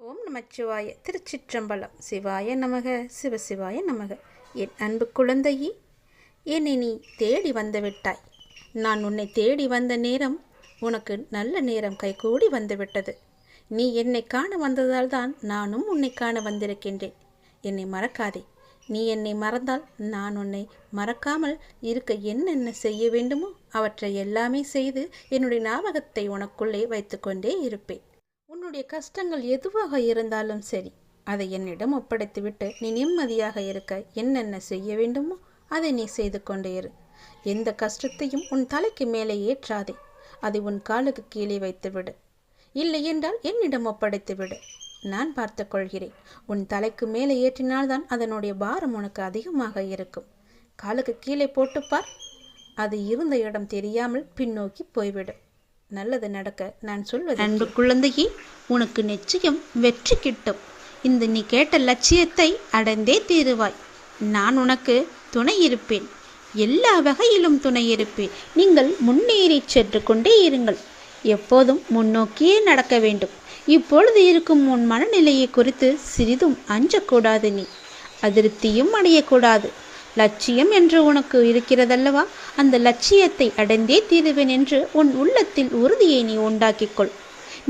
ஓம் நமச்சிவாய. திருச்சிற்றம்பலம். சிவாய நமக. சிவசிவாய நமக. என் அன்பு குழந்தையே, என்னை நீ தேடி வந்து விட்டாய். நான் உன்னை தேடி வந்த நேரம் உனக்கு நல்ல நேரம் கைகூடி வந்துவிட்டது. நீ என்னை காண வந்ததால் தான் நானும் உன்னை காண வந்திருக்கின்றேன். என்னை மறக்காதே. நீ என்னை மறந்தால் நான் உன்னை மறக்காமல் இருக்க என்னென்ன செய்ய வேண்டுமோ அவற்றை எல்லாமே செய்து என்னுடைய ஞாபகத்தை உனக்குள்ளே வைத்து கொண்டே இருப்பேன். உன்னுடைய கஷ்டங்கள் எதுவாக இருந்தாலும் சரி, அதை என்னிடம் ஒப்படைத்துவிட்டு நீ நிம்மதியாக இருக்க என்னென்ன செய்ய வேண்டுமோ அதை நீ செய்து கொண்டே இரு. எந்த கஷ்டத்தையும் உன் தலைக்கு மேலே ஏற்றாதே. அதை உன் காலுக்கு கீழே வைத்துவிடு. இல்லை என்றால் என்னிடம் ஒப்படைத்து விடு. நான் பார்த்து கொள்கிறேன். உன் தலைக்கு மேலே ஏற்றினால்தான் அதனுடைய பாரம் உனக்கு அதிகமாக இருக்கும். காலுக்கு கீழே போட்டுப்பார். அது இருந்த இடம் தெரியாமல் பின்னோக்கி போய்விடும். நல்லது நடக்க நான் சொல்வது. அன்பு குழந்தையே, உனக்கு நிச்சயம் வெற்றி கிட்டும். இந்த நீ கேட்ட லட்சியத்தை அடைந்தே தீருவாய். நான் உனக்கு துணை இருப்பேன். எல்லா வகையிலும் துணை இருப்பேன். நீங்கள் முன்னேறி சென்று கொண்டே இருங்கள். எப்போதும் முன்னோக்கியே நடக்க வேண்டும். இப்பொழுது இருக்கும் உன் மனநிலையை குறித்து சிறிதும் அஞ்சக்கூடாது. நீ அதிருப்தியும் அடையக்கூடாது. லட்சியம் என்று உனக்கு இருக்கிறதல்லவா, அந்த லட்சியத்தை அடைந்தே தீருவேன் என்று உன் உள்ளத்தில் உறுதியை நீ உண்டாக்கிக்கொள்.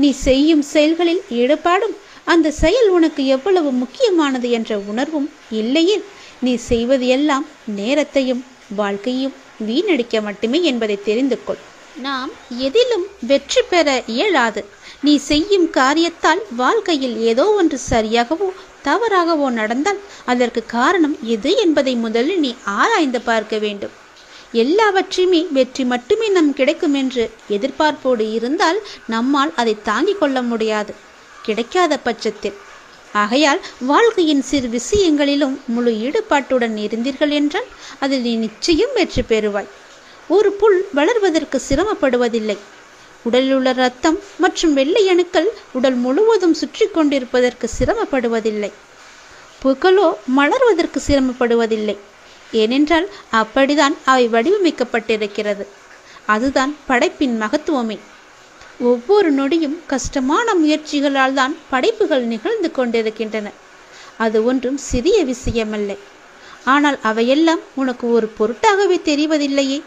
நீ செய்யும் செயல்களில் ஈடுபாடும் அந்த செயல் உனக்கு எவ்வளவு முக்கியமானது என்ற உணர்வும் இல்லையே, நீ செய்வது எல்லாம் நேரத்தையும் வாழ்க்கையும் வீணடிக்க மட்டுமே என்பதை தெரிந்து கொள். நாம் எதிலும் வெற்றி பெற இயலாது. நீ செய்யும் காரியத்தால் வாழ்க்கையில் ஏதோ ஒன்று சரியாகவோ தவறாகவோ நடந்தால் அதற்கு காரணம் எது என்பதை முதலில் நீ ஆராய்ந்து பார்க்க வேண்டும். எல்லாவற்றையுமே வெற்றி மட்டுமே நம் கிடைக்கும் என்று எதிர்பார்ப்போடு இருந்தால் நம்மால் அதை தாங்கிக் கொள்ள முடியாது, கிடைக்காத பட்சத்தில். ஆகையால் வாழ்க்கையின் சிறு விஷயங்களிலும் முழு ஈடுபாட்டுடன் இருந்தீர்கள் என்றால் அதில் நீ நிச்சயம் வெற்றி பெறுவாய். ஒரு புல் வளர்வதற்கு சிரமப்படுவதில்லை. உடலில் உள்ள இரத்தம் மற்றும் வெள்ளை அணுக்கள் உடல் முழுவதும் சுற்றி கொண்டிருப்பதற்கு சிரமப்படுவதில்லை. புகழோ மலர்வதற்கு சிரமப்படுவதில்லை. ஏனென்றால் அப்படிதான் அவை வடிவமைக்கப்பட்டிருக்கிறது. அதுதான் படைப்பின் மகத்துவமே. ஒவ்வொரு நொடியும் கஷ்டமான முயற்சிகளால் தான் படைப்புகள் நிகழ்ந்து கொண்டிருக்கின்றன. அது ஒன்றும் சிறிய விஷயமல்ல. ஆனால் அவையெல்லாம் உனக்கு ஒரு பொருட்டாகவே தெரிவதில்லையே.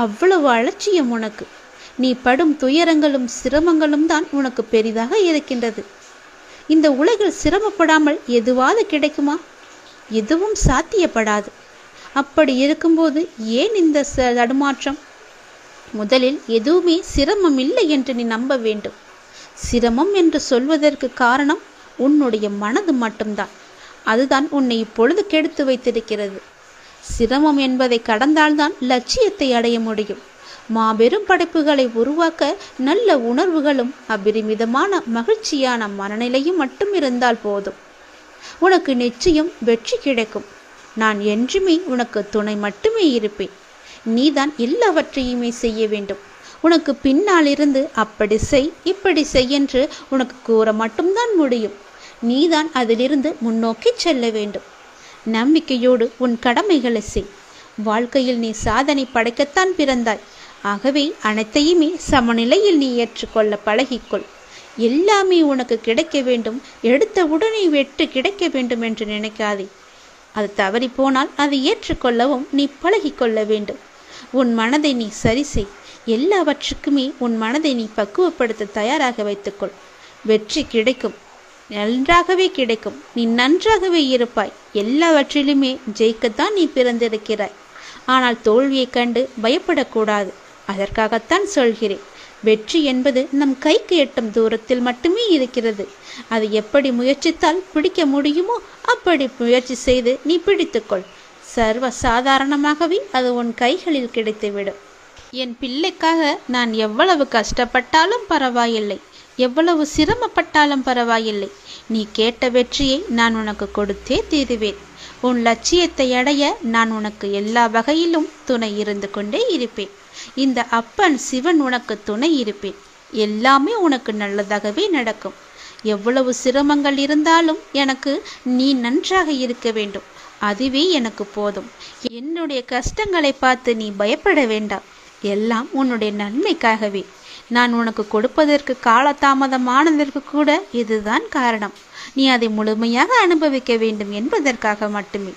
அவ்வளவு அலட்சியம் உனக்கு. நீ படும் துயரங்களும் சிரமங்களும் தான் உனக்கு பெரிதாக இருக்கின்றது. இந்த உலகில் சிரமப்படாமல் எதுவாது கிடைக்குமா? எதுவும் சாத்தியப்படாது. அப்படி இருக்கும்போது ஏன் இந்த தடுமாற்றம்? முதலில் எதுவுமே சிரமம் இல்லை என்று நீ நம்ப வேண்டும். சிரமம் என்று சொல்வதற்கு காரணம் உன்னுடைய மனது மட்டும்தான். அதுதான் உன்னை இப்பொழுது கெடுத்து வைத்திருக்கிறது. சிரமம் என்பதை கடந்தால்தான் லட்சியத்தை அடைய முடியும். மாபெரும் படைப்புகளை உருவாக்க நல்ல உணர்வுகளும் அபரிமிதமான மகிழ்ச்சியான மனநிலையும் மட்டும் இருந்தால் போதும். உனக்கு நிச்சயம் வெற்றி கிடைக்கும். நான் என்றுமே உனக்கு துணை மட்டுமே இருப்பேன். நீதான் எல்லாவற்றையுமே செய்ய வேண்டும். உனக்கு பின்னால் இருந்து அப்படி செய் இப்படி செய் என்று உனக்கு கூற மட்டும்தான் முடியும். நீதான் அதிலிருந்து முன்னோக்கி செல்ல வேண்டும். நம்பிக்கையோடு உன் கடமைகளை செய். வாழ்க்கையில் நீ சாதனை படைக்கத்தான் பிறந்தாய். ஆகவே அனைத்தையுமே சமநிலையில் நீ ஏற்றுக்கொள்ள பழகிக்கொள். எல்லாமே உனக்கு கிடைக்க வேண்டும், எடுத்த உடனே வெற்றி கிடைக்க வேண்டும் என்று நினைக்காதே. அது தவறி போனால் அதை ஏற்றுக்கொள்ளவும் நீ பழகிக்கொள்ள வேண்டும். உன் மனதை நீ சரி செய். எல்லாவற்றுக்குமே உன் மனதை நீ பக்குவப்படுத்த தயாராக வைத்துக்கொள். வெற்றி கிடைக்கும், நன்றாகவே கிடைக்கும். நீ நன்றாகவே இருப்பாய். எல்லாவற்றிலுமே ஜெயிக்கத்தான் நீ பிறந்திருக்கிறாய். ஆனால் தோல்வியை கண்டு பயப்படக்கூடாது. அதற்காகத்தான் சொல்கிறேன். வெற்றி என்பது நம் கைக்கு எட்டும் தூரத்தில் மட்டுமே இருக்கிறது. அது எப்படி முயற்சித்தால் பிடிக்க முடியுமோ அப்படி முயற்சி செய்து நீ பிடித்துக்கொள். சர்வ சாதாரணமாகவே அது உன் கைகளில் கிடைத்துவிடும். என் பிள்ளைக்காக நான் எவ்வளவு கஷ்டப்பட்டாலும் பரவாயில்லை, எவ்வளவு சிரமப்பட்டாலும் பரவாயில்லை. நீ கேட்ட வெற்றியை நான் உனக்கு கொடுத்தே தீருவேன். உன் லட்சியத்தை அடைய நான் உனக்கு எல்லா வகையிலும் துணை இருந்து கொண்டே இருப்பேன். இந்த அப்பன் சிவன் உனக்கு துணை இருப்பேன். எல்லாமே உனக்கு நல்லதாகவே நடக்கும். எவ்வளவு சிரமங்கள் இருந்தாலும் எனக்கு நீ நன்றாக இருக்க வேண்டும். அதுவே எனக்கு போதும். என்னுடைய கஷ்டங்களை பார்த்து நீ பயப்பட வேண்டாம். எல்லாம் உன்னுடைய நன்மைக்காகவே. நான் உனக்கு கொடுப்பதற்கு காலதாமதமானதற்கு கூட இதுதான் காரணம். நீ அதை முழுமையாக அனுபவிக்க வேண்டும் என்பதற்காக மட்டுமே.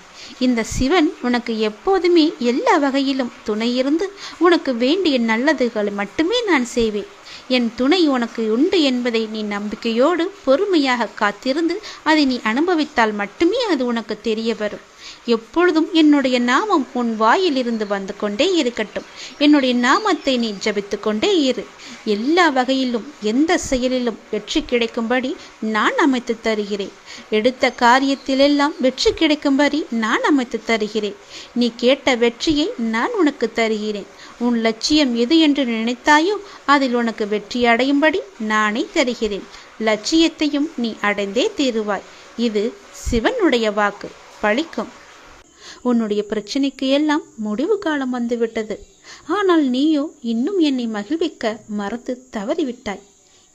இந்த சிவன் உனக்கு எப்போதுமே எல்லா வகையிலும் துணையிருந்து உனக்கு வேண்டிய நல்லதுகளை மட்டுமே நான் செய்வேன். என் துணை உனக்கு உண்டு என்பதை நீ நம்பிக்கையோடு பொறுமையாக காத்திருந்து அதை நீ அனுபவித்தால் மட்டுமே அது உனக்கு தெரிய வரும். எப்பொழுதும் என்னுடைய நாமம் உன் வாயிலிருந்து வந்து கொண்டே இருக்கட்டும். என்னுடைய நாமத்தை நீ ஜபித்து கொண்டே இரு. எல்லா வகையிலும் எந்த செயலிலும் வெற்றி கிடைக்கும்படி நான் அமைத்து தருகிறேன். எடுத்த காரியத்திலெல்லாம் வெற்றி கிடைக்கும்படி நான் அமைத்து தருகிறேன். நீ கேட்ட வெற்றியை நான் உனக்கு தருகிறேன். உன் லட்சியம் எது என்று நினைத்தாயோ அதில் உனக்கு வெற்றி அடையும்படி நானே தருகிறேன். லட்சியத்தையும் நீ அடைந்தே தீருவாய். இது சிவனுடைய வாக்கு, பழிக்கும். உன்னுடைய பிரச்சனைக்கு எல்லாம் முடிவு காலம் வந்துவிட்டது. ஆனால் நீயோ இன்னும் என்னை மகிழ்விக்க மறந்து தவறிவிட்டாய்.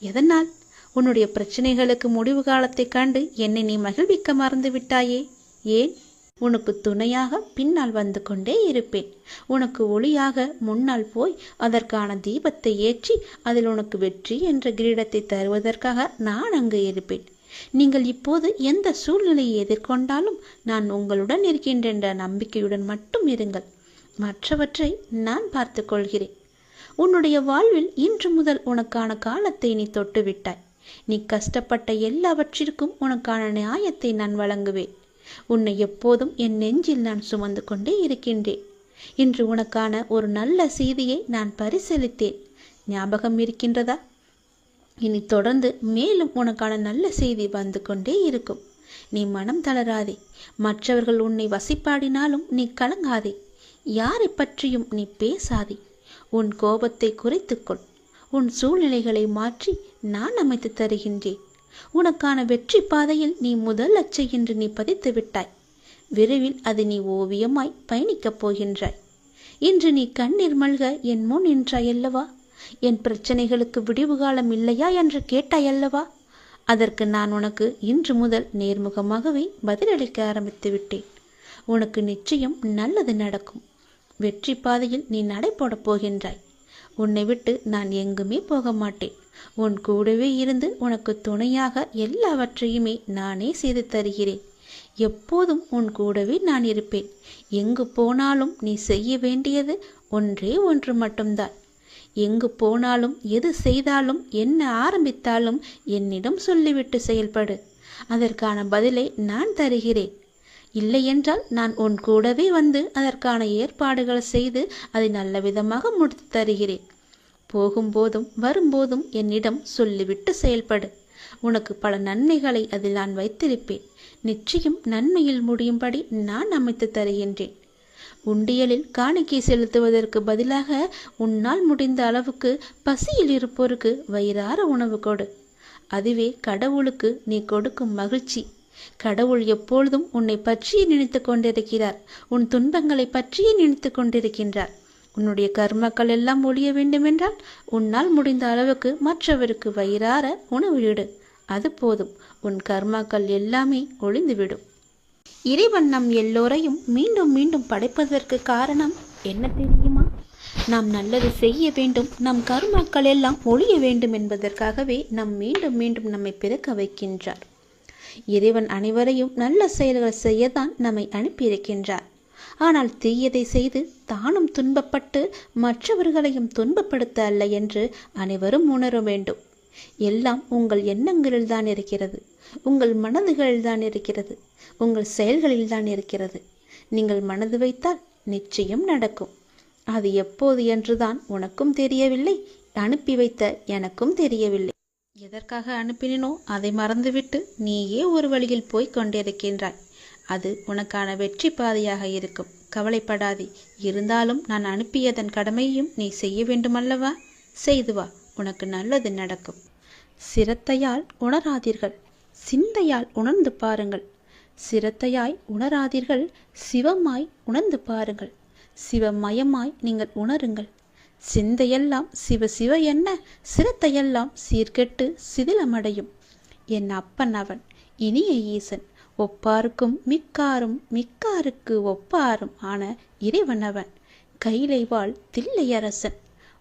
எதனால்? உன்னுடைய பிரச்சனைகளுக்கு முடிவு காலத்தை கண்டு என்னை நீ மகிழ்விக்க மறந்து விட்டாயே. ஏன்? உனக்கு துணையாக பின்னால் வந்து கொண்டே இருப்பேன். உனக்கு ஒளியாக முன்னால் போய் அதற்கான தீபத்தை ஏற்றி அதில் உனக்கு வெற்றி என்ற கிரீடத்தை தருவதற்காக நான் அங்கு இருப்பேன். நீங்கள் இப்போது எந்த சூழ்நிலையை எதிர்கொண்டாலும் நான் உங்களுடன் இருக்கின்ற என்ற நம்பிக்கையுடன் மட்டும் இருங்கள். மற்றவற்றை நான் பார்த்து கொள்கிறேன். உன்னுடைய வாழ்வில் இன்று முதல் உனக்கான காலத்தை நீ தொட்டுவிட்டாய். நீ கஷ்டப்பட்ட எல்லாவற்றிற்கும் உனக்கான நியாயத்தை நான் வழங்குவேன். உன்னை எப்போதும் என் நெஞ்சில் நான் சுமந்து கொண்டே இருக்கின்றேன். இன்று உனக்கான ஒரு நல்ல செய்தியை நான் பரிசீலித்தேன். ஞாபகம் இருக்கின்றதா? இனி தொடர்ந்து மேலும் உனக்கான நல்ல செய்தி வந்து கொண்டே இருக்கும். நீ மனம் தளராதே. மற்றவர்கள் உன்னை வசிப்பாடினாலும் நீ கலங்காதே. யாரை பற்றியும் நீ பேசாதே. உன் கோபத்தை குறைத்துக்கொள். உன் சூழ்நிலைகளை மாற்றி நான் அமைத்து தருகின்றேன். உனக்கான வெற்றி பாதையில் நீ முதல் அச்சை என்று நீ பதித்து விட்டாய். விரைவில் அது நீ ஓவியமாய் பயணிக்கப் போகின்றாய். இன்று நீ கண்ணீர் மல்க என் முன் நின்றாயல்லவா? என் பிரச்சனைகளுக்கு விடிவு காலம் இல்லையா என்று கேட்டாயல்லவா? அதற்கு நான் உனக்கு இன்று முதல் நேர்முகமாகவே பதிலளிக்க ஆரம்பித்து விட்டேன். உனக்கு நிச்சயம் நல்லது நடக்கும். வெற்றி பாதையில் நீ நடைபோடப் போகின்றாய். உன்னை விட்டு நான் எங்குமே போக மாட்டேன். உன் கூடவே இருந்து உனக்கு துணையாக எல்லாவற்றையுமே நானே செய்து தருகிறேன். எப்போதும் உன் கூடவே நான் இருப்பேன். எங்கு போனாலும் நீ செய்ய வேண்டியது ஒன்றே ஒன்று மட்டும்தான். எங்கு போனாலும் எது செய்தாலும் என்ன ஆரம்பித்தாலும் என்னிடம் சொல்லிவிட்டு செயல்படு. அதற்கான பதிலை நான் தருகிறேன். இல்லையென்றால் நான் உன் கூடவே வந்து அதற்கான ஏற்பாடுகள் செய்து அதை நல்ல விதமாக முடித்து தருகிறேன். போகும்போதும் வரும்போதும் என்னிடம் சொல்லிவிட்டு செயல்படு. உனக்கு பல நன்மைகளை அதில் நான் வைத்திருப்பேன். நிச்சயம் நன்மையில் முடியும்படி நான் அமைத்து தருகின்றேன். உண்டியலில் காணிக்கை செலுத்துவதற்கு பதிலாக உன்னால் முடிந்த அளவுக்கு பசியில் இருப்போருக்கு வயிறார உணவு கொடு. அதுவே கடவுளுக்கு நீ கொடுக்கும் மகிழ்ச்சி. கடவுள் எப்பொழுதும் உன்னை பற்றியே நினைத்து கொண்டிருக்கிறார். உன் துன்பங்களை பற்றியே நினைத்து கொண்டிருக்கின்றார். உன்னுடைய கர்மக்கள் எல்லாம் ஒழிய வேண்டுமென்றால் உன்னால் முடிந்த அளவுக்கு மற்றவருக்கு வயிறார உணவு இடு. அது போதும். உன் கர்மாக்கள் எல்லாமே ஒளிந்துவிடும். இறைவன் நம் எல்லோரையும் மீண்டும் மீண்டும் படைப்பதற்கு காரணம் என்ன தெரியுமா? நாம் நல்லது செய்ய வேண்டும், நம் கர்மாக்கள் எல்லாம் ஒழிய வேண்டும் என்பதற்காகவே நாம் மீண்டும் மீண்டும் நம்மை பிறக்க வைக்கின்றார். இறைவன் அனைவரையும் நல்ல செயல்கள் செய்யத்தான் நம்மை அனுப்பியிருக்கின்றார். ஆனால் தீயதை செய்து தானும் துன்பப்பட்டு மற்றவர்களையும் துன்பப்படுத்த அல்ல என்று அனைவரும் உணர வேண்டும். எல்லாம் உங்கள் எண்ணங்களில் தான் இருக்கிறது. உங்கள் மனதுகளில் தான் இருக்கிறது. உங்கள் செயல்களில் தான் இருக்கிறது. நீங்கள் மனது வைத்தால் நிச்சயம் நடக்கும். அது எப்போது என்றுதான் உனக்கும் தெரியவில்லை, அனுப்பி வைத்த எனக்கும் தெரியவில்லை. எதற்காக அனுப்பினோ அதை மறந்துவிட்டு நீயே ஒரு வழியில் போய்க் கொண்டிருக்கின்றாய். அது உனக்கான வெற்றி பாதையாக இருக்கும். கவலைப்படாதே. இருந்தாலும் நான் அனுப்பியதன் கடமையும் நீ செய்ய வேண்டுமல்லவா? செய்து வா. உனக்கு நல்லது நடக்கும். சிரத்தையால் உணராதீர்கள், சிந்தையால் உணர்ந்து பாருங்கள். சிரத்தையாய் உணராதீர்கள், சிவமாய் உணர்ந்து பாருங்கள். சிவமயமாய் நீங்கள் உணருங்கள். சிந்தையெல்லாம் சிவ சிவ என்ன, சிரத்தையெல்லாம் சீர்கெட்டு சிதிலமடையும். என் அப்பன் அவன், இனிய ஈசன். ஒப்பாருக்கும் மிக்காரும் மிக்காருக்கு ஒப்பாரும் ஆன இறைவன் அவன். கைலை வாழ் தில்லையரசன்.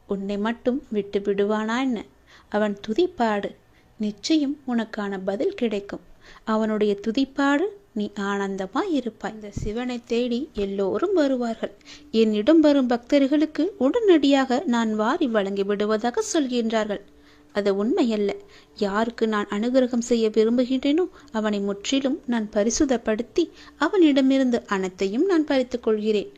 உன்னை மட்டும் விட்டு விடுவானா என்ன? அவன் துதிப்பாடு, நிச்சயம் உனக்கான பதில் கிடைக்கும். அவனுடைய துதிப்பாடு, நீ ஆனந்தமாய் இருப்பாய். இந்த சிவனை தேடி எல்லோரும் வருவார்கள். என்னிடம் வரும் பக்தர்களுக்கு உடனடியாக நான் வாரி வழங்கி விடுவதாக சொல்கின்றார்கள். அது உண்மையல்ல. யாருக்கு நான் அனுகிரகம் செய்ய விரும்புகின்றேனோ அவனை முற்றிலும் நான் பரிசுத்தப்படுத்தி அவனிடமிருந்து அனைத்தையும் நான் பறித்துக் கொள்கிறேன்.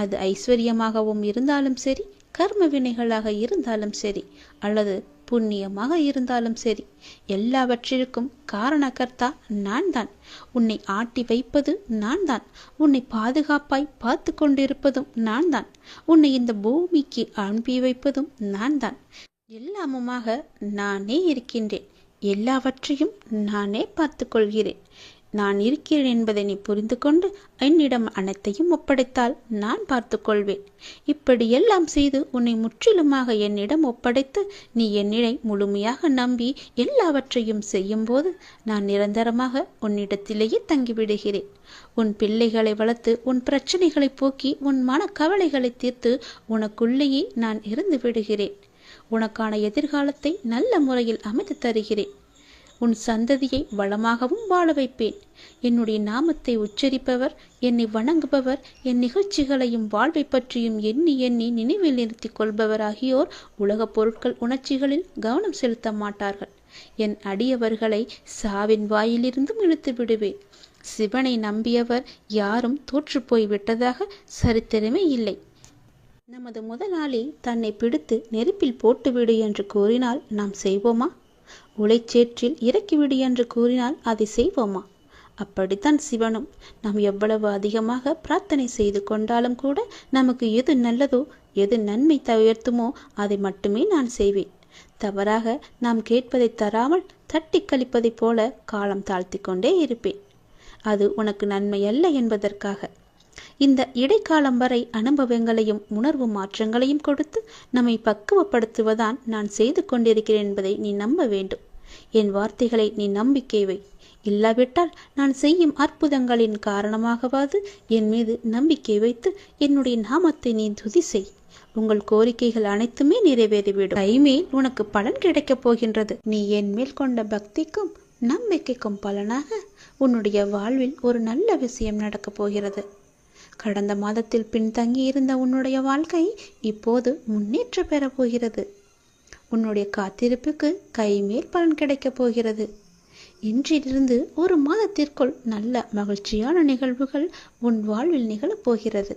அது ஐஸ்வர்யமாகவும் இருந்தாலும் சரி, கர்ம வினைகளாக இருந்தாலும் சரி, அல்லது புண்ணியமாக இருந்தாலும் சரி, எல்லாவற்றிற்கும் காரணகர்த்தா நான் தான். உன்னை ஆட்டி வைப்பது நான் தான். உன்னை பாதுகாப்பாய் பார்த்து கொண்டிருப்பதும் நான் தான். உன்னை இந்த பூமிக்கு அனுப்பி வைப்பதும் நான் தான். எல்லாமுமாக நானே இருக்கின்றேன். எல்லாவற்றையும் நானே பார்த்து கொள்கிறேன். நான் இருக்கிறேன் என்பதை நீ புரிந்து கொண்டு என்னிடம் அனைத்தையும் ஒப்படைத்தால் நான் பார்த்து கொள்வேன். இப்படியெல்லாம் செய்து உன்னை முற்றிலுமாக என்னிடம் ஒப்படைத்து நீ என்னை முழுமையாக நம்பி எல்லாவற்றையும் செய்யும் போது நான் நிரந்தரமாக உன்னிடத்திலேயே தங்கிவிடுகிறேன். உன் பிள்ளைகளை வளர்த்து உன் பிரச்சனைகளை போக்கி உன் மன கவலைகளை தீர்த்து உனக்குள்ளேயே நான் இருந்து விடுகிறேன். உனக்கான எதிர்காலத்தை நல்ல முறையில் அமைத்து தருகிறேன். உன் சந்ததியை வளமாகவும் வாழ வைப்பேன். என்னுடைய நாமத்தை உச்சரிப்பவர், என்னை வணங்குபவர், என் நிகழ்ச்சிகளையும் வாழ்வை பற்றியும் எண்ணி எண்ணி நினைவில் நிறுத்திக் கொள்பவர் ஆகியோர் உலகப் பொருட்கள் உணர்ச்சிகளில் கவனம் செலுத்த மாட்டார்கள். என் அடியவர்களை சாவின் வாயிலிருந்தும் இழுத்து விடுவேன். சிவனை நம்பியவர் யாரும் தோற்று போய் விட்டதாக சரித்திரமே இல்லை. நமது முதலாளி தன்னை பிடித்து நெருப்பில் போட்டுவிடு என்று கூறினால் நாம் செய்வோமா? உலைச்சேற்றில் இறக்கிவிடு என்று கூறினால் அதை செய்வோமா? அப்படித்தான் சிவனும். நாம் எவ்வளவு அதிகமாக பிரார்த்தனை செய்து கொண்டாலும் கூட நமக்கு எது நல்லதோ, எது நன்மை உயர்த்துமோ அதை மட்டுமே நான் செய்வேன். தவறாக நாம் கேட்பதை தராமல் தட்டி கழிப்பதைப் போல காலம் தாழ்த்தி கொண்டே இருப்பேன். அது உனக்கு நன்மை அல்ல என்பதற்காக. இந்த இடைக்காலம் வரை அனுபவங்களையும் உணர்வு மாற்றங்களையும் கொடுத்து நம்மை பக்குவப்படுத்துவதான் நான் செய்து கொண்டிருக்கிறேன் என்பதை நீ நம்ப வேண்டும். என் வார்த்தைகளை நீ நம்பிக்கை வை. இல்லாவிட்டால் நான் செய்யும் அற்புதங்களின் காரணமாகவாது என் மீது நம்பிக்கை வைத்து என்னுடைய நாமத்தை நீ துதி செய். உங்கள் கோரிக்கைகள் அனைத்துமே நிறைவேறிவிடும். கைமேல் உனக்கு பலன் கிடைக்கப் போகின்றது. நீ என் மேல் கொண்ட பக்திக்கும் நம்பிக்கைக்கும் பலனாக உன்னுடைய வாழ்வில் ஒரு நல்ல விஷயம் நடக்கப் போகிறது. கடந்த மாதத்தில் பின்தங்கி இருந்த உன்னுடைய வாழ்க்கை இப்போது முன்னேற்ற பெறப் போகிறது. உன்னுடைய காத்திருப்புக்கு கைமேல் பலன் கிடைக்கப் போகிறது. இன்றிலிருந்து ஒரு மாதத்திற்குள் நல்ல மகிழ்ச்சியான நிகழ்வுகள் உன் வாழ்வில் நிகழப்போகிறது.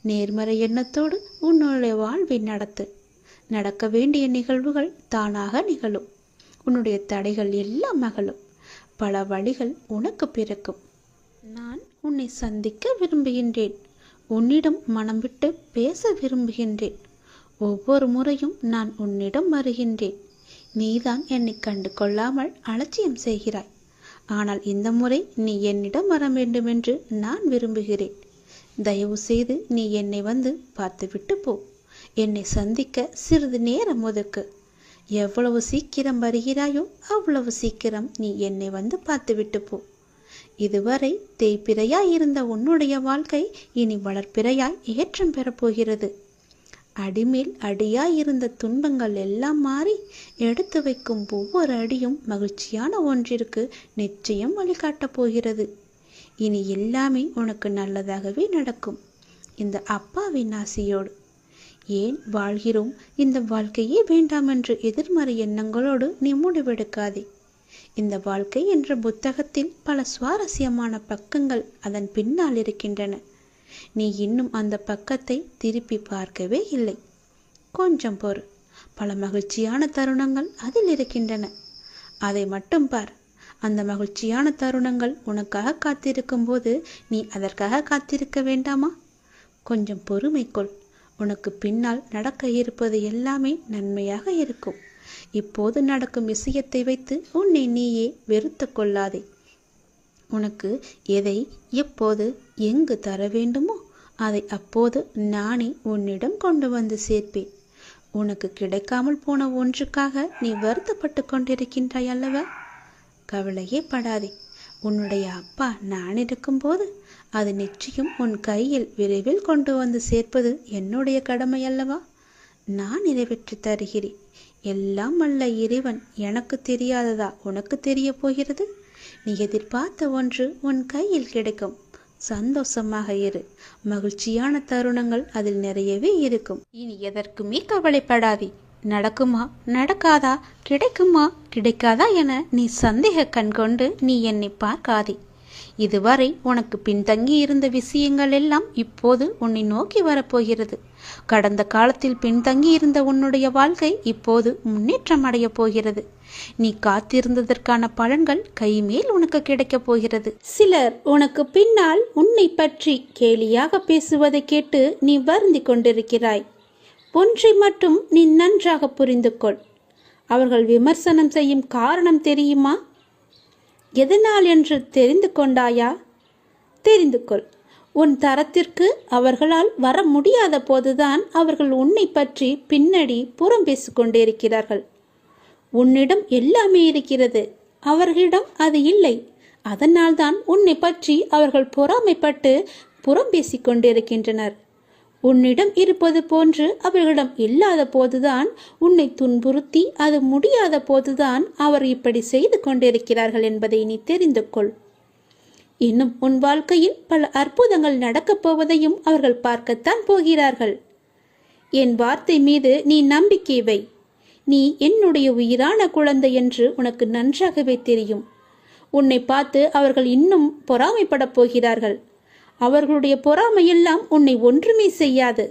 நேர்மறை எண்ணத்தோடு உன்னுடைய வாழ்வை நடத்து. நடக்க வேண்டிய நிகழ்வுகள் தானாக நிகழும். உன்னுடைய தடைகள் எல்லாம் அகலும். பல வழிகள் உனக்கு பிறக்கும். நான் உன்னை சந்திக்க விரும்புகின்றேன். உன்னிடம் மனம் விட்டு பேச விரும்புகின்றேன். ஒவ்வொரு முறையும் நான் உன்னிடம் வருகின்றேன். நீதான் என்னை கண்டு கொள்ளாமல் அலட்சியம் செய்கிறாய். ஆனால் இந்த முறை நீ என்னிடம் வர வேண்டுமென்று நான் விரும்புகிறேன். தயவு செய்து நீ என்னை வந்து பார்த்துவிட்டு போ. என்னை சந்திக்க சிறிது நேரம் ஒதுக்கு. எவ்வளவு சீக்கிரம் வருகிறாயோ அவ்வளவு சீக்கிரம் நீ என்னை வந்து பார்த்துவிட்டு போ. இதுவரை தேய்பிறையாய் இருந்த உன்னுடைய வாழ்க்கை இனி வளர்ப்பிறையாய் ஏற்றம் பெறப்போகிறது. அடிமேல் அடியாய் இருந்த துன்பங்கள் எல்லாம் மாறி எடுத்து வைக்கும் ஒவ்வொரு அடியும் மகிழ்ச்சியான ஒன்றிற்கு நிச்சயம் வழிகாட்டப் போகிறது. இனி எல்லாமே உனக்கு நல்லதாகவே நடக்கும். இந்த அப்பாவின் ஆசியோடு. ஏன் வாழ்கிறோம், இந்த வாழ்க்கையே வேண்டாம் என்று எதிர்மறை எண்ணங்களோடு நீ முடிவெடுக்காதே. இந்த வாழ்க்கை என்ற புத்தகத்தில் பல சுவாரஸ்யமான பக்கங்கள் அதன் பின்னால் இருக்கின்றன. நீ இன்னும் அந்த பக்கத்தை திருப்பி பார்க்கவே இல்லை. கொஞ்சம் பொறு. பல மகிழ்ச்சியான தருணங்கள் அதில் இருக்கின்றன. அதை மட்டும் பார். அந்த மகிழ்ச்சியான தருணங்கள் உனக்காக காத்திருக்கும் போது நீ அதற்காக காத்திருக்க வேண்டாமா? கொஞ்சம் பொறுமை கொள். உனக்கு பின்னால் நடக்க இருப்பது எல்லாமே நன்மையாக இருக்கும். இப்போது நடக்கும் விஷயத்தை வைத்து உன்னை நீயே வெறுத்து கொள்ளாதே. உனக்கு எதை எப்போது எங்கு தர வேண்டுமோ அதை அப்போது நானே உன்னிடம் கொண்டு வந்து சேர்ப்பேன். உனக்கு கிடைக்காமல் போன ஒன்றுக்காக நீ வருத்தப்பட்டு கொண்டிருக்கின்றாய் அல்லவா? கவலையே படாதே. உன்னுடைய அப்பா நான் இருக்கும்போது அது நிச்சயம் உன் கையில் விரைவில் கொண்டு வந்து சேர்ப்பது என்னுடைய கடமை அல்லவா? நான் நிறைவேற்றி தருகிறேன். எல்லாம் வல்ல இறைவன் எனக்கு தெரியாததா உனக்கு தெரிய போகிறது? நீ எதிர்பார்த்த ஒன்று உன் கையில் கிடைக்கும். சந்தோஷமாக இரு. மகிழ்ச்சியான தருணங்கள் அதில் நிறையவே இருக்கும். இனி எதற்குமே கவலைப்படாதே. நடக்குமா நடக்காதா, கிடைக்குமா கிடைக்காதா என நீ சந்தேக கண் கொண்டு நீ என்னை பார்க்காதே. இதுவரை உனக்கு பின்தங்கி இருந்த விஷயங்கள் எல்லாம் இப்போது உன்னை நோக்கி வரப்போகிறது. கடந்த காலத்தில் பின்தங்கி இருந்த உன்னுடைய வாழ்க்கை இப்போது முன்னேற்றம் அடைய போகிறது. நீ காத்திருந்ததற்கான பலன்கள் கைமேல் உனக்கு கிடைக்கப் போகிறது. சிலர் உனக்கு பின்னால் உன்னை பற்றி கேலியாக பேசுவதை கேட்டு நீ வருந்தி கொண்டிருக்கிறாய். ஒன்றை மட்டும் நீ நன்றாக புரிந்து கொள். அவர்கள் விமர்சனம் செய்யும் காரணம் தெரியுமா? எதனால் என்று தெரிந்து கொண்டாயா? தெரிந்து கொள். உன் தரத்திற்கு அவர்களால் வர முடியாத போதுதான் அவர்கள் உன்னை பற்றி பின்னாடி புறம் பேசிக்கொண்டிருக்கிறார்கள். உன்னிடம் எல்லாமே இருக்கிறது, அவர்களிடம் அது இல்லை. அதனால்தான் உன்னை பற்றி அவர்கள் பொறாமைப்பட்டு புறம் பேசிக்கொண்டிருக்கின்றனர். உன்னிடம் இருப்பது போன்று அவர்களிடம் இல்லாத போதுதான் உன்னை துன்புறுத்தி அது முடியாத போதுதான் அவர் இப்படி செய்து கொண்டிருக்கிறார்கள் என்பதை நீ தெரிந்து கொள். இன்னும் உன் வாழ்க்கையில் பல அற்புதங்கள் நடக்கப் போவதையும் அவர்கள் பார்க்கத்தான் போகிறார்கள். என் வார்த்தை மீது நீ நம்பிக்கை வை. நீ என்னுடைய உயிரான குழந்தை என்று உனக்கு நன்றாகவே தெரியும். உன்னை பார்த்து அவர்கள் இன்னும் பொறாமைப்படப் போகிறார்கள். அவர்களுடைய பொறாமையெல்லாம் உன்னை ஒன்றுமே செய்யாது.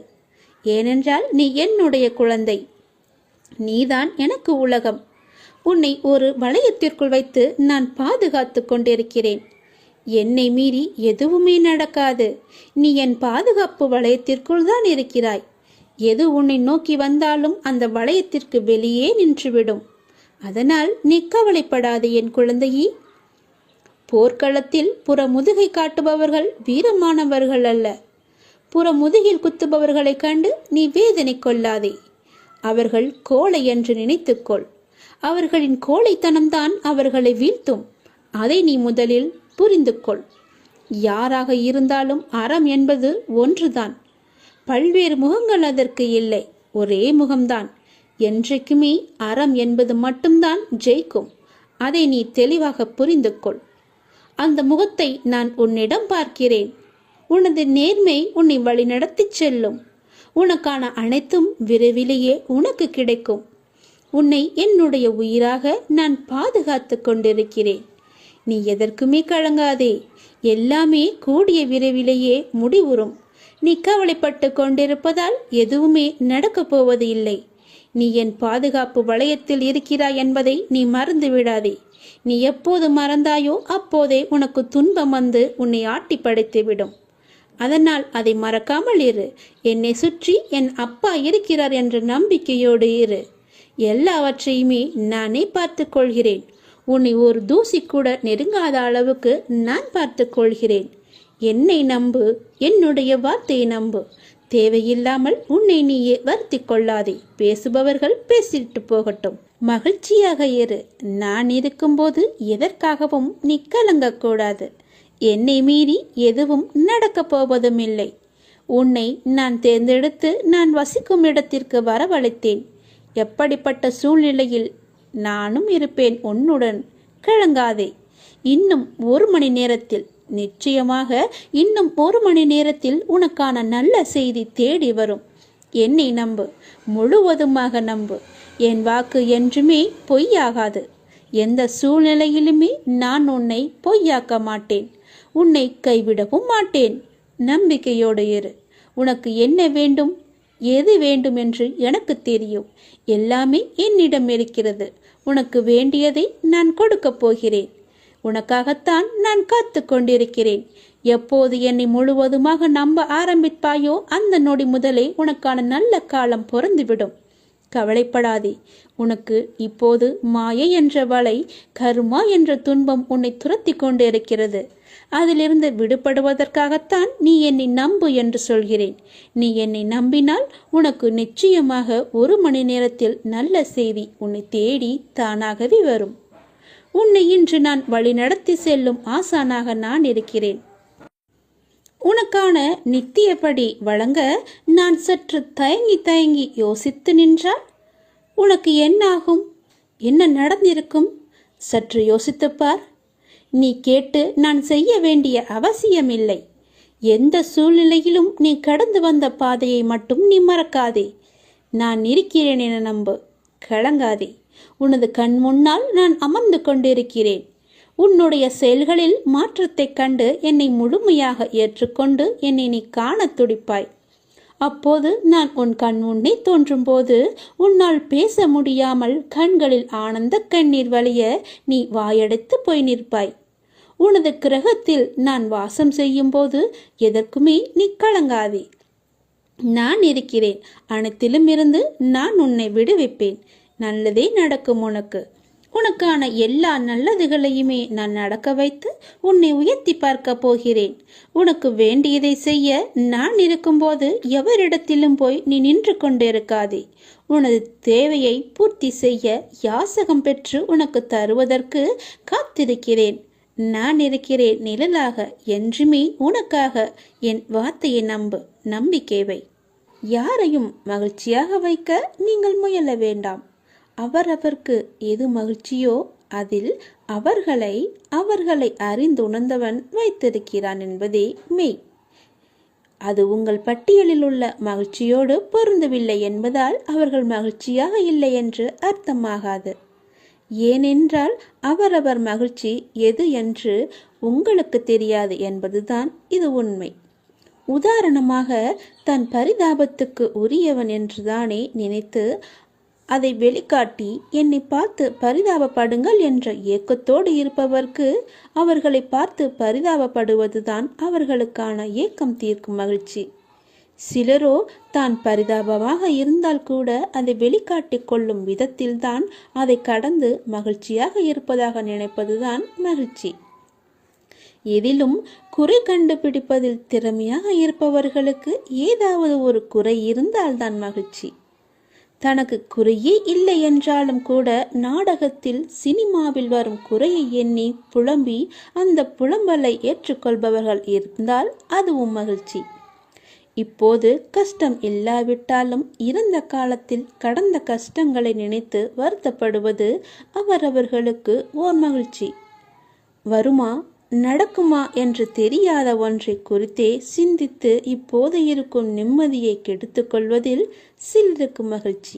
ஏனென்றால் நீ என்னுடைய குழந்தை. நீதான் எனக்கு உலகம். உன்னை ஒரு வளையத்திற்குள் வைத்து நான் பாதுகாத்து கொண்டிருக்கிறேன். என்னை மீறி எதுவுமே நடக்காது. நீ என் பாதுகாப்பு வளையத்திற்குள் தான் இருக்கிறாய். எது உன்னை நோக்கி வந்தாலும் அந்த வளையத்திற்கு வெளியே நின்றுவிடும். அதனால் நீ கவலைப்படாது என் குழந்தையே. போர்க்களத்தில் புறமுதுகை காட்டுபவர்கள் வீரமானவர்கள் அல்ல. புறமுதுகில் குத்துபவர்களை கண்டு நீ வேதனை கொள்ளாதே. அவர்கள் கோழை என்று நினைத்துக்கொள். அவர்களின் கோழைத்தனம்தான் அவர்களை வீழ்த்தும். அதை நீ முதலில் புரிந்து கொள். யாராக இருந்தாலும் அறம் என்பது ஒன்றுதான். பல்வேறு முகங்கள் அதற்கு இல்லை, ஒரே முகம்தான். என்றைக்குமே அறம் என்பது மட்டும்தான் ஜெயிக்கும். அதை நீ தெளிவாக புரிந்து கொள். அந்த முகத்தை நான் உன்னிடம் பார்க்கிறேன். உனது நேர்மை உன்னை வழிநடத்தி செல்லும். உனக்கான அனைத்தும் விரைவிலேயே உனக்கு கிடைக்கும். உன்னை என்னுடைய உயிராக நான் பாதுகாத்து கொண்டிருக்கிறேன். நீ எதற்குமே கலங்காதே. எல்லாமே கூடிய விரைவிலேயே முடிவுறும். நீ கவலைப்பட்டு கொண்டிருப்பதால் எதுவுமே நடக்கப் போவது இல்லை. நீ என் பாதுகாப்பு வளையத்தில் இருக்கிறாய் என்பதை நீ மறந்து விடாதே. நீ எப்போது மறந்தாயோ அப்போதே உனக்கு துன்பம் வந்து உன்னை ஆட்டி படைத்துவிடும். அதனால் அதை மறக்காமல் இரு. என்னை சுற்றி என் அப்பா இருக்கிறார் என்ற நம்பிக்கையோடு இரு. எல்லாவற்றையுமே நானே பார்த்து கொள்கிறேன். உன்னை ஒரு தூசி கூட நெருங்காத அளவுக்கு நான் பார்த்து கொள்கிறேன். என்னை நம்பு, என்னுடைய வார்த்தையை நம்பு. தேவையில்லாமல் உன்னை நீயே வருத்தி கொள்ளாதே. பேசுபவர்கள் பேசிட்டு போகட்டும். மகிழ்ச்சியாக இரு. நான் இருக்கும்போது எதற்காகவும் நீ கலங்கக்கூடாது. என்னை மீறி எதுவும் நடக்கப் போவதும் இல்லை. உன்னை நான் தேர்ந்தெடுத்து நான் வசிக்கும் இடத்திற்கு வரவழைத்தேன். எப்படிப்பட்ட சூழ்நிலையில் நானும் இருப்பேன் உன்னுடன். கலங்காதே. இன்னும் 1 மணி நேரத்தில், நிச்சயமாக இன்னும் 1 மணி நேரத்தில் உனக்கான நல்ல செய்தி தேடி வரும். என்னை நம்பு, முழுவதுமாக நம்பு. என் வாக்கு என்றுமே பொய்யாகாது. எந்த சூழ்நிலையிலுமே நான் உன்னை பொய்யாக்க மாட்டேன். உன்னை கைவிடவும் மாட்டேன். நம்பிக்கையோடு இரு. உனக்கு என்ன வேண்டும், எது வேண்டும் என்று எனக்கு தெரியும். எல்லாமே என்னிடம் இருக்கிறது. உனக்கு வேண்டியதை நான் கொடுக்கப் போகிறேன். உனக்காகத்தான் நான் காத்து கொண்டிருக்கிறேன். எப்போது என்னை முழுவதுமாக நம்ப ஆரம்பிப்பாயோ அந்த நொடி முதலே உனக்கான நல்ல காலம் பொருந்துவிடும். கவலைப்படாதே. உனக்கு இப்போது மாயை என்ற வலை, கருமா என்ற துன்பம் உன்னை துரத்தி கொண்டு இருக்கிறது. அதிலிருந்து விடுபடுவதற்காகத்தான் நீ என்னை நம்பு என்று சொல்கிறேன். நீ என்னை நம்பினால் உனக்கு நிச்சயமாக 1 மணி நேரத்தில் நல்ல செய்தி உன்னை தேடி தானாகவே வரும். உன்னை இன்று நான் வழி நடத்தி செல்லும் ஆசானாக நான் இருக்கிறேன். உனக்கான நித்தியப்படி வழங்க நான் சற்று தயங்கி தயங்கி யோசித்து நின்றால் உனக்கு என்னாகும்? என்ன நடந்திருக்கும்? சற்று யோசித்துப்பார். நீ கேட்டு நான் செய்ய வேண்டிய அவசியமில்லை. எந்த சூழ்நிலையிலும் நீ கடந்து வந்த பாதையை மட்டும் நீ மறக்காதே. நான் இருக்கிறேன் என நம்பு. கலங்காதே. உனது கண் முன்னால் நான் அமர்ந்து கொண்டிருக்கிறேன். உன்னுடைய செயல்களில் மாற்றத்தைக் கண்டு என்னை முழுமையாக ஏற்றுக்கொண்டு என்னை நீ காண துடிப்பாய். அப்போது நான் உன் கண் முன்னே தோன்றும் போது உன்னால் பேச முடியாமல் கண்களில் ஆனந்த கண்ணீர் வழிய நீ வாயடைத்து போய் நிற்பாய். உனது கிரகத்தில் நான் வாசம் செய்யும் போது எதற்குமே நீ கலங்காதே. நான் இருக்கிறேன். அனைத்திலும் இருந்து நான் உன்னை விடுவிப்பேன். நல்லதே நடக்கும். உனக்கான எல்லா நல்லதுகளையுமே நான் நடக்க வைத்து உன்னை உயர்த்தி பார்க்க போகிறேன். உனக்கு வேண்டியதை செய்ய நான் இருக்கும்போது எவரிடத்திலும் போய் நீ நின்று கொண்டிருக்காதே. உனது தேவையை பூர்த்தி செய்ய யாசகம் பெற்று உனக்கு தருவதற்கு காத்திருக்கிறேன். நான் இருக்கிறேன் நிழலாக. என்றுமே உனக்காக. என் வார்த்தையை நம்பு. நம்பிக்கை வை. யாரையும் மகிழ்ச்சியாக வைக்க நீங்கள் முயல வேண்டாம். அவரவர்க்கு எது மகிழ்ச்சியோ அதில் அவர்களை அறிந்துணர்ந்தவன் வைத்திருக்கிறான் என்பதே மெய். அது உங்கள் பட்டியலில் உள்ள மகிழ்ச்சியோடு பொருந்தவில்லை என்பதால் அவர்கள் மகிழ்ச்சியாக இல்லை என்று அர்த்தமாகாது. ஏனென்றால் அவரவர் மகிழ்ச்சி எது என்று உங்களுக்கு தெரியாது என்பதுதான் இது உண்மை. உதாரணமாக, தன் பரிதாபத்துக்கு உரியவன் என்றுதானே நினைத்து அதை வெளிக்காட்டி என்னை பார்த்து பரிதாபப்படுங்கள் என்ற ஏக்கத்தோடு இருப்பவர்க்கு அவர்களை பார்த்து பரிதாபப்படுவதுதான் அவர்களுக்கான ஏக்கம் தீர்க்கும் மகிழ்ச்சி. சிலரோ தான் பரிதாபமாக இருந்தால் கூட அதை வெளிக்காட்டி கொள்ளும் விதத்தில்தான் அதை கடந்து மகிழ்ச்சியாக இருப்பதாக நினைப்பதுதான் மகிழ்ச்சி. எதிலும் குறை கண்டுபிடிப்பதில் திறமையாக இருப்பவர்களுக்கு ஏதாவது ஒரு குறை இருந்தால்தான் மகிழ்ச்சி. தனக்கு குறையே இல்லை என்றாலும் கூட நாடகத்தில் சினிமாவில் வரும் குறையை எண்ணி புலம்பி அந்த புலம்பலை ஏற்றுக்கொள்பவர்கள் இருந்தால் அதுவும் மகிழ்ச்சி. இப்போது கஷ்டம் இல்லாவிட்டாலும் இறந்த காலத்தில் கடந்த கஷ்டங்களை நினைத்து வருத்தப்படுவது அவரவர்களுக்கு ஓர் மகிழ்ச்சி. வருமா நடக்குமா என்று தெரியாத ஒன்றை குறித்தே சிந்தித்து இப்போது இருக்கும் நிம்மதியை கெடுத்துக் கொள்வதில் சிலருக்கு மகிழ்ச்சி.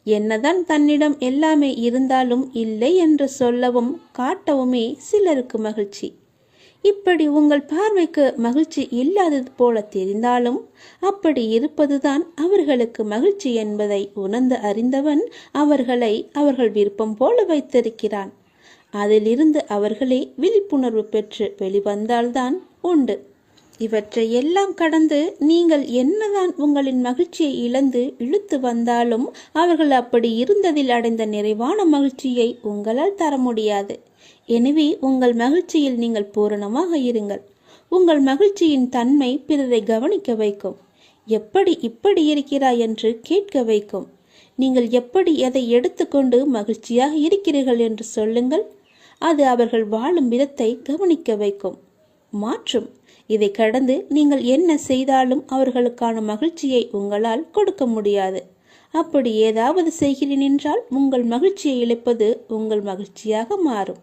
என்னதான் தன்னிடம் எல்லாமே இருந்தாலும் இல்லை என்று சொல்லவும் காட்டவுமே சிலருக்கு மகிழ்ச்சி. இப்படி உங்கள் பார்வைக்கு மகிழ்ச்சி இல்லாதது போல தெரிந்தாலும் அப்படி இருப்பதுதான் அவர்களுக்கு மகிழ்ச்சி என்பதை உணர்ந்து அறிந்தவன் அவர்களை அவர்கள் விருப்பம் போல வைத்திருக்கிறான். அதிலிருந்து அவர்களே விழிப்புணர்வு பெற்று வெளிவந்தால்தான் உண்டு. இவற்றை எல்லாம் கடந்து நீங்கள் என்னதான் உங்களின் மகிழ்ச்சியை இழந்து இழுத்து வந்தாலும் அவர்கள் அப்படி இருந்ததில் அடைந்த நிறைவான மகிழ்ச்சியை உங்களால் தர முடியாது. எனவே உங்கள் மகிழ்ச்சியில் நீங்கள் பூரணமாக இருங்கள். உங்கள் மகிழ்ச்சியின் தன்மை பிறரை கவனிக்க வைக்கும். எப்படி இப்படி இருக்கிறாய் என்று கேட்க வைக்கும். நீங்கள் எப்படி எதை எடுத்துக்கொண்டு மகிழ்ச்சியாக இருக்கிறீர்கள் என்று சொல்லுங்கள். அது அவர்கள் வாழும் விதத்தை கவனிக்க வைக்கும், மாற்றும். இதை கடந்து நீங்கள் என்ன செய்தாலும் அவர்களுக்கான மகிழ்ச்சியை உங்களால் கொடுக்க முடியாது. அப்படி ஏதாவது செய்கிறேன் என்றால் உங்கள் மகிழ்ச்சியை இழப்பது உங்கள் மகிழ்ச்சியாக மாறும்.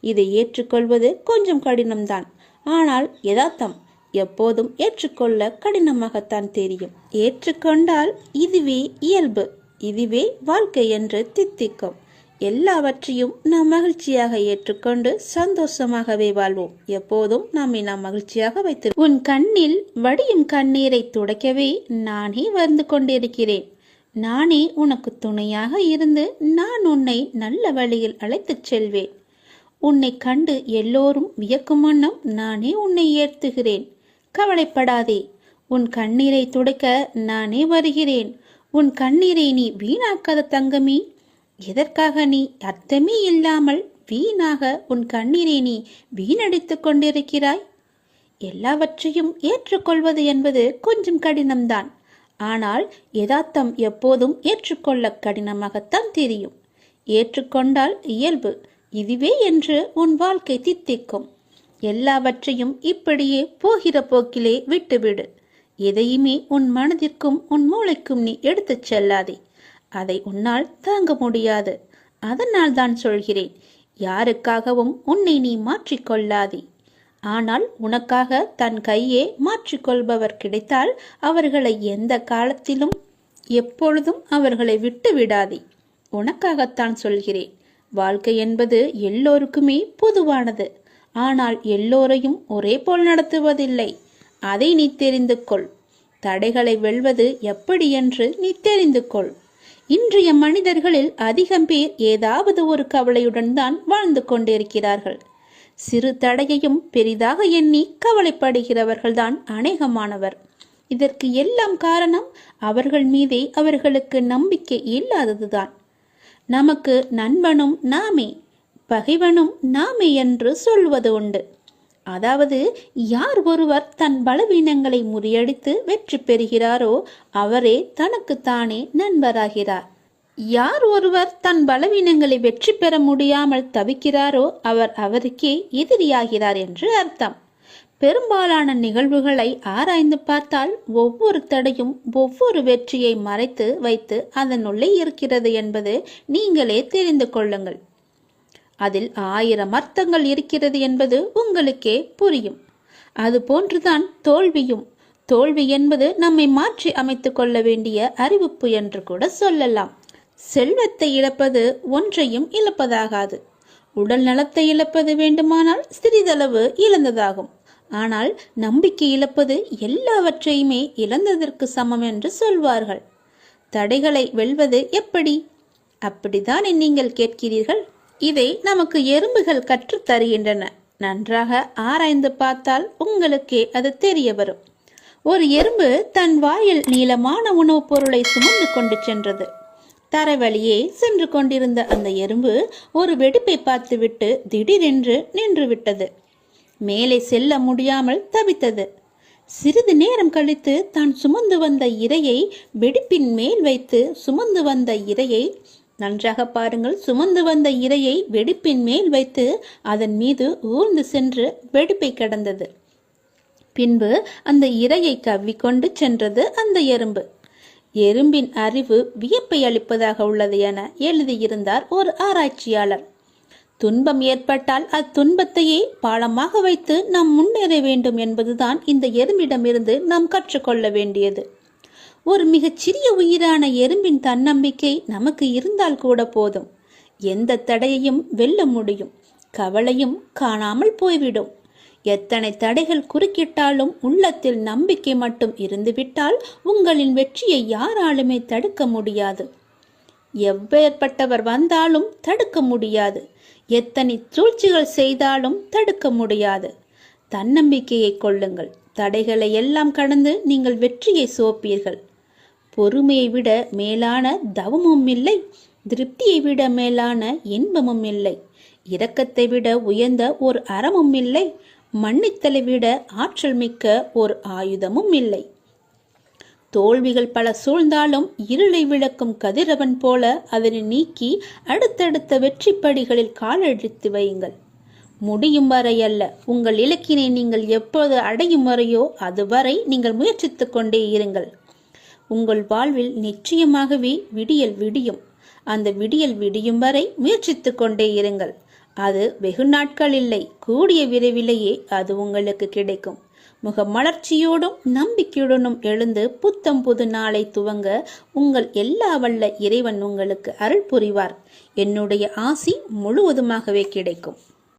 இதை ஏற்றுக்கொள்வது கொஞ்சம் கடினம்தான். ஆனால் யதார்த்தம் எப்போதும் ஏற்றுக்கொள்ள கடினமாகத்தான் தெரியும். ஏற்றுக்கொண்டால் இதுவே இயல்பு, இதுவே வாழ்க்கை என்று தித்திக்கும். எல்லாவற்றையும் நாம் மகிழ்ச்சியாக ஏற்றுக்கொண்டு சந்தோஷமாகவே வாழ்வோம். எப்போதும் நாம் மகிழ்ச்சியாக வைத்திருப்போம். உன் கண்ணில் வடியும் கண்ணீரை துடைக்கவே நானே வந்து கொண்டிருக்கிறேன். நானே உனக்கு துணையாக இருந்து நான் உன்னை நல்ல வழியில் அழைத்துச் செல்வேன். உன்னை கண்டு எல்லோரும் வியக்கும் வண்ணம் நானே உன்னை ஏற்றுகிறேன். கவலைப்படாதே. உன் கண்ணீரை துடைக்க நானே வருகிறேன். உன் கண்ணீரை நீ வீணாக்காத தங்கமே. எதற்காக நீ அர்த்தமே இல்லாமல் வீணாக உன் கண்ணீரை நீ வீணடித்து கொண்டிருக்கிறாய்? எல்லாவற்றையும் ஏற்றுக்கொள்வது என்பது கொஞ்சம் கடினம்தான். ஆனால் யதார்த்தம் எப்போதும் ஏற்றுக்கொள்ள கடினமாகத்தான் தெரியும். ஏற்றுக்கொண்டால் இயல்பு இதுவே என்று உன் வாழ்க்கை தித்திக்கும். எல்லாவற்றையும் இப்படியே போகிற போக்கிலே விட்டுவிடு. எதையுமே உன் மனதிற்கும் உன் மூளைக்கும் நீ எடுத்துச் செல்லாதே. அதை உன்னால் தாங்க முடியாது. அதனால் தான் சொல்கிறேன், யாருக்காகவும் உன்னை நீ மாற்றிக்கொள்ளாதே. ஆனால் உனக்காக தன் கையே மாற்றிக்கொள்பவர் கிடைத்தால் அவர்களை எந்த காலத்திலும் எப்பொழுதும் அவர்களை விட்டு விடாதே. உனக்காகத்தான் சொல்கிறேன். வாழ்க்கை என்பது எல்லோருக்குமே பொதுவானது. ஆனால் எல்லோரையும் ஒரே போல் நடத்துவதில்லை. அதை நீ தெரிந்து கொள். தடைகளை வெல்வது எப்படி என்று நீ தெரிந்து கொள். இன்றைய மனிதர்களில் அதிகம் பேர் ஏதாவது ஒரு கவலையுடன் தான் வாழ்ந்து கொண்டிருக்கிறார்கள். சிறு தடையையும் பெரிதாக எண்ணி கவலைப்படுகிறவர்கள்தான் அநேகமானவர். இதற்கு எல்லாம் காரணம் அவர்கள் மீதே அவர்களுக்கு நம்பிக்கை இல்லாததுதான். நமக்கு நண்பனும் நாமே, பகைவனும் நாமே என்று சொல்வது உண்டு. அதாவது யார் ஒருவர் தன் பலவீனங்களை முறியடித்து வெற்றி பெறுகிறாரோ அவரே தனக்குத்தானே நண்பராகிறார். யார் ஒருவர் தன் பலவீனங்களை வெற்றி பெற முடியாமல் தவிக்கிறாரோ அவர் அவருக்கே எதிரியாகிறார் என்று அர்த்தம். பெரும்பாலான நிகழ்வுகளை ஆராய்ந்து பார்த்தால் ஒவ்வொரு தடையும் ஒவ்வொரு வெற்றியை மறைத்து வைத்து அதனுள்ளே இருக்கிறது என்பது நீங்களே தெரிந்து கொள்ளுங்கள். அதில் 1000 அர்த்தங்கள் இருக்கிறது என்பது உங்களுக்கே புரியும். அது போன்றுதான் தோல்வியும். தோல்வி என்பது நம்மை மாற்றி அமைத்து கொள்ள வேண்டிய அறிவிப்பு என்று கூட சொல்லலாம். செல்வத்தை இழப்பது ஒன்றையும் இழப்பதாகாது. உடல் நலத்தை இழப்பது வேண்டுமானால் சிறிதளவு இழந்ததாகும். ஆனால் நம்பிக்கை இழப்பது எல்லாவற்றையுமே இழந்ததற்கு சமம் என்று சொல்வார்கள். தடைகளை வெல்வது எப்படி? அப்படித்தான் நீங்கள் கேட்கிறீர்கள். இதை நமக்கு எறும்புகள் கற்றுத் தருகின்றன. நன்றாக ஆராய்ந்து பார்த்தால் உங்களுக்கே அது தெரிய வரும். ஒரு எறும்பு தன் வாயில் நீளமான உணவுப் பொருளை சுமந்து கொண்டு சென்றது. தரைவழியே சென்று கொண்டிருந்த அந்த எறும்பு ஒரு வெடிப்பை பார்த்துவிட்டு திடீரென்று நின்று விட்டது. மேலே செல்ல முடியாமல் தவித்தது. சிறிது நேரம் கழித்து தான் சுமந்து வந்த இரையை வெடிப்பின் மேல் வைத்து சுமந்து வந்த இரையை நன்றாக பாருங்கள், சுமந்து வந்த இரையை வெடிப்பின் மேல் வைத்து அதன் மீது ஊர்ந்து சென்று வெடிப்பை கடந்தது. பின்பு அந்த இரையை கவ்விக்கொண்டு சென்றது அந்த எறும்பு. எறும்பின் அறிவு வியப்பை அளிப்பதாக உள்ளது என எழுதியிருந்தார் ஒரு ஆராய்ச்சியாளர். துன்பம் ஏற்பட்டால் அத்துன்பத்தையே பாலமாக வைத்து நாம் முன்னேற வேண்டும் என்பதுதான் இந்த எறும்பிடமிருந்து நாம் கற்றுக்கொள்ள வேண்டியது. ஒரு மிகச்சிறிய உயிரான எறும்பின் தன்னம்பிக்கை நமக்கு இருந்தால் கூட போதும். எந்த தடையையும் வெல்ல முடியும். கவலையும் காணாமல் போய்விடும். எத்தனை தடைகள் குறுக்கிட்டாலும் உள்ளத்தில் நம்பிக்கை மட்டும் இருந்துவிட்டால் உங்களின் வெற்றியை யாராலுமே தடுக்க முடியாது. எவ்வேற்பட்டவர் வந்தாலும் தடுக்க முடியாது. எத்தனை சூழ்ச்சிகள் செய்தாலும் தடுக்க முடியாது. தன்னம்பிக்கையை கொள்ளுங்கள். தடைகளை எல்லாம் கடந்து நீங்கள் வெற்றியை சோப்பீர்கள். பொறுமையை விட மேலான தவமும் இல்லை. திருப்தியை விட மேலான இன்பமும் இல்லை. இரக்கத்தை விட உயர்ந்த ஒரு அறமும் இல்லை. மன்னித்தலை விட ஆற்றல் மிக்க ஒரு ஆயுதமும் இல்லை. தோல்விகள் பல சூழ்ந்தாலும் இருளை விளக்கும் கதிரவன் போல அதனை நீக்கி அடுத்தடுத்த வெற்றி படிகளில் காலெடுத்து வையுங்கள். முடியும் வரை அல்ல, உங்கள் இலக்கினை நீங்கள் எப்போது அடையும் வரையோ அதுவரை நீங்கள் முயற்சித்து கொண்டே இருங்கள். உங்கள் வாழ்வில் நிச்சயமாகவே விடியல் விடியும். அந்த விடியல் விடியும் வரை முயற்சித்து கொண்டே இருங்கள். அது வெகு நாட்கள் இல்லை, கூடிய விரைவிலேயே அது உங்களுக்கு கிடைக்கும். முகமலர்ச்சியோடும் நம்பிக்கையுடனும் எழுந்து புத்தம் புது நாளை துவங்க உங்கள் எல்லா வல்ல இறைவன் உங்களுக்கு அருள் புரிவார். என்னுடைய ஆசி முழுவதுமாகவே கிடைக்கும்.